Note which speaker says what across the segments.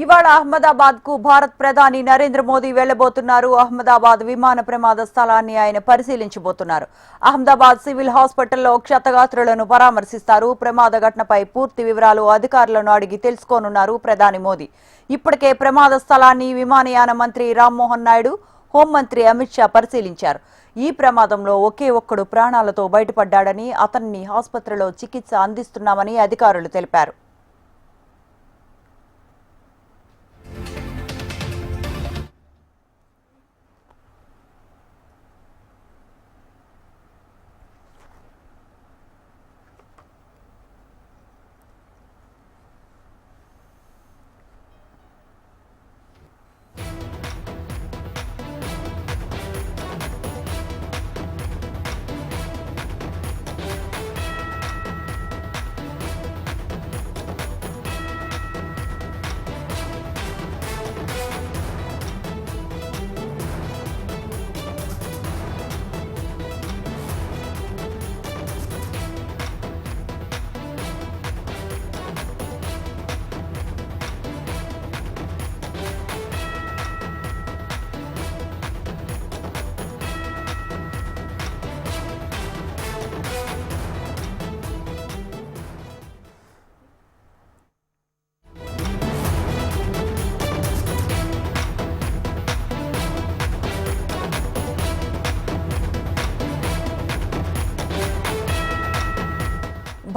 Speaker 1: ఇవాళ అహ్మదాబాద్ కు భారత్ ప్రధాని నరేంద్ర మోదీ వెళ్లబోతున్నారు. అహ్మదాబాద్ విమాన ప్రమాద స్థలాన్ని ఆయన పరిశీలించబోతున్నారు. అహ్మదాబాద్ సివిల్ హాస్పిటల్లో క్షతగాత్రులను పరామర్శిస్తారు. ప్రమాద ఘటనపై పూర్తి వివరాలు అధికారులను అడిగి తెలుసుకోనున్నారు ప్రధాని మోదీ. ఇప్పటికే ప్రమాద స్థలాన్ని విమానయాన మంత్రి రామ్మోహన్ నాయుడు, హోంమంత్రి అమిత్ షా పరిశీలించారు. ఈ ప్రమాదంలో ఒకే ఒక్కడు ప్రాణాలతో బయటపడ్డాడని, అతన్ని ఆసుపత్రిలో చికిత్స అందిస్తున్నామని అధికారులు తెలిపారు.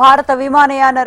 Speaker 1: భారత విమానయాన